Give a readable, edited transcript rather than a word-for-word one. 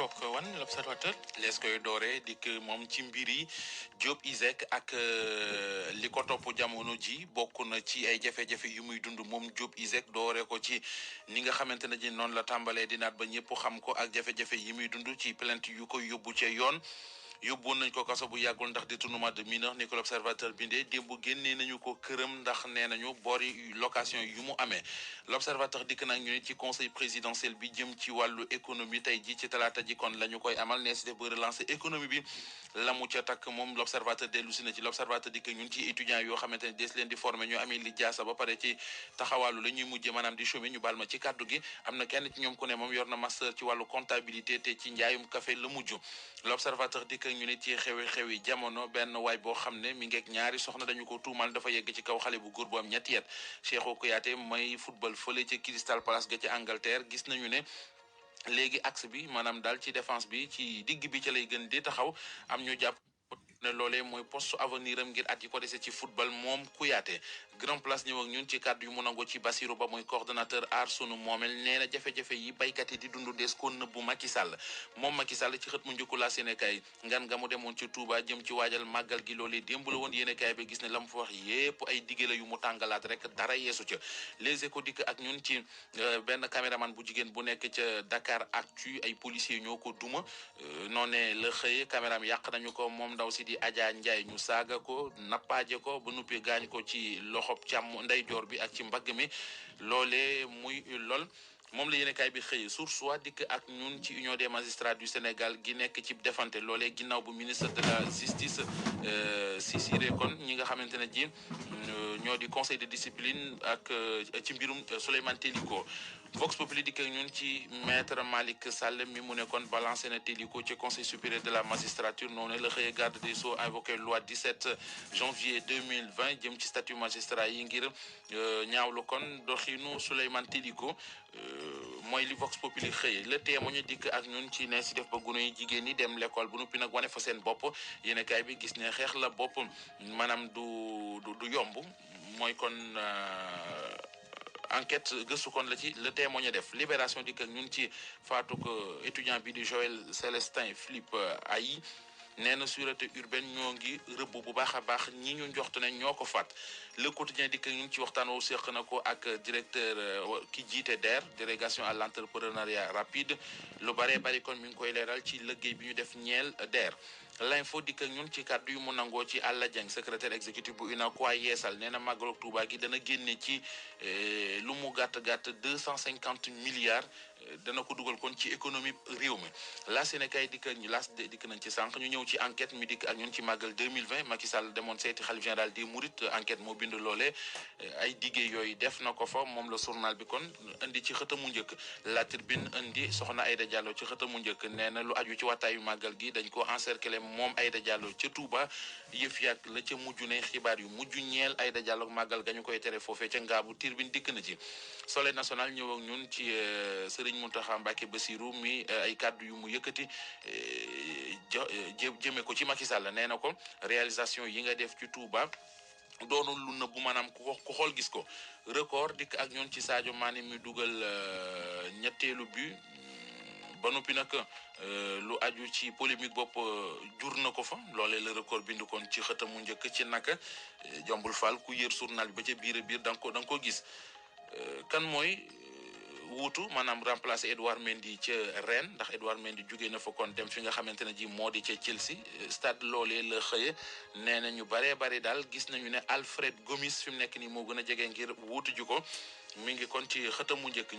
kook wan l'observateur lees koy dooree dikk moom ci mbir yi Diop ISEG ak li ko topp jamono ji bokk na ci ay jafe-jafe yu muy dund moom Diop ISEG dooree ko ci ni nga xamante ne ji noonu la tàmbalee di naat ba ñëpp xam ko ak jafe-jafe yi muy dund ci plainte yu koy yóbbu ca yoon yóbbuwoon nañ ko kaso bu yàggul ndax détournement de mineur ni ko l'observateur bindee démb génnee nañu ko këram ndax nee nañu boori location yu mu amee l'observateur dikk nag ñu ne ci conseil présidentiel bi jëm ci wàllu économie tey ji ci talaata ji kon la ñu koy amal nee si def ba relancer économie bi la mu ca takk moom l'observateur dellu si na ci l'observateur dikk ñun ci étudiants yoo xamante ne des leen di former ñu amee li jaasa ba pare ci taxawaalu la ñuy mujjee maanaam di chômer ñu baal ma ci kàddu gi am na kenn ci ñoom ku ne moom yor na master ci wàllu comptabilité te ci njaayum café la mujj l'observateur dikk ñu ne ci xewi jamono benn waay boo xam ne mi ngeeg ñaari soxna dañu ko tuumal dafa yegg ci kaw xale bu góor bu am ñetti at Cheikhou Kouyaté may football fële ca Crystal Palace ga ci Angleterre gis nañu ne léegi axe bi maanaam daal ci défense bi ci digg bi ca lay gën di taxaw am ñu jàpp ne loolee mooy poste avenir am ngir at yi ko dese ci football moom Kouyaté grand place ñëw ak ñun ci kàddu yu mu nangoo ci Bassirou Ba muy coordonnateur aar sunu moomel nee na jafe-jafe yi baykat yi di dund des ko nëbbu Macky Sall moom Macky Sall ci xët mu njëkku la Sénégal ngan nga mu demoon ci Touba jëm ci waajal màggal gi loolee démb la woon yéenekaay bi gis ne la mu fa wax yépp ay diggé yu mu tàngalaat rek dara yeesu ca les échos dikk ak ñun ci benn caméraman bu jigéen bu nekk ca Dakar Actu ay policiers ñoo ko duma noonee la xëye caméram yàq nañu ko moom ndaw si di Adja Ndiaye ñu saaga ko nappaaje ko ba nuppi gaañ ko ci loxob càmm ndeyjoor bi ak ci mbagg mi loolee muy lool moom la yéenekaay bi xëy source wa dikk ak ñun ci union des magistrats du Sénégal gi nekk ci defante loolee ginnaaw bu ministre de la justice Sisiré kon ñi nga xamante ne ji ñoo di conseil de discipline ak ci mbirum Souleymane Téliko Vox Populi dikk ak ñun ci maître Malick Sall mi mu nekkoon balancé na Téliko ci conseil supérieur de la magistrature noonu la xëyee garde des sceaux invoqué loi 17 janvier 2020 jëm ci statut magistrat yi ngir ñaawlu kon doxinu Souleymane Téliko mooy li Vox Populi xëyee le témoin dikk ak ñun ci ne si def ba gune yi jigéen ñi dem l'école bu noppi nag wane fa seen bopp yéenekaay bi gis ne xeex la bopp maanaam du yomb mooy kon enquête gëstu kon la ci le témoin def libération dikk ak ñun ci faatu ko étudiant bi di Joël Célestin Philippe Ayi nee na sûreté urbaine ñoo ngi rëbb bu baax a baax ñi ñu njoxtu ne ñoo ko faat le quotidien dikk ñu ngi ci waxtaan woo seq na ko ak directeur ki jiite DER délégation à l'entrepreneuriat rapide lu bare bari kon mi ngi koy leeral ci liggéey bi ñu def ñeel DER l'info dikk ak ñun ci kàddu yu mu nangoo ci Alla Dieng secrétaire exécutif bu UNACOIS yeesal nee na màggalu Tuuba gi dana génne ci lu mu gàtt 250 milliards dana ko dugal kon ci économie réew mi la Sénégal dikk nañ ci sànq ñu ñëw ci enquête mi dikk ak ñun ci màggal 2020 Macky Sall demoon seeti xalif général des Mourides enquête moo bind loolee ay diggé yooyu def na ko fa moom la journal bi kon indi ci xëtamu njëkk La Tribune indi soxna Aïda Diallo ci xëtamu njëkk nee na lu aju ci wattaayu màggal gi dañ ko encercler moom Aïda Diallo ca Touba yëf yàgg la ca mujj ne xibaar yu mujj ñeel Aïda Diallo màggal ga ñu koy tere foofee ca Ngaabu Tribune dikk na ci Soleil national ñëw ak ñun ci Serigne Mountakha Mbacké Bassirou mi ay kàddu yu mu yëkkati jëme ko ci Macky Sall nee na ko réalisation yi nga def ci Touba doonul lu nëbbu maanaam ku xool gis ko record dikk ak ñun ci Sadio Mané mi dugal ñetteelu but ba noppi nag lu aju ci polémique bopp jur na ko fa loolee la record bind kon ci xëtamu njëkk ci naka jombul faal ku yër journal bi ba ca biir da nga ko gis kan mooy wuutu maanaam remplacer Edouard Mendy ca Rennes ndax Edouard Mendy jógee na fa kon dem fi nga xamante ne ji moo di ca Chelsea stade loolee la xëye nee na ñu baree bari daal gis nañu ne Alfred Gomis fi mu nekk nii moo gën a jege ngir wuutu ji ko mi ngi kon ci xëtamu njëkk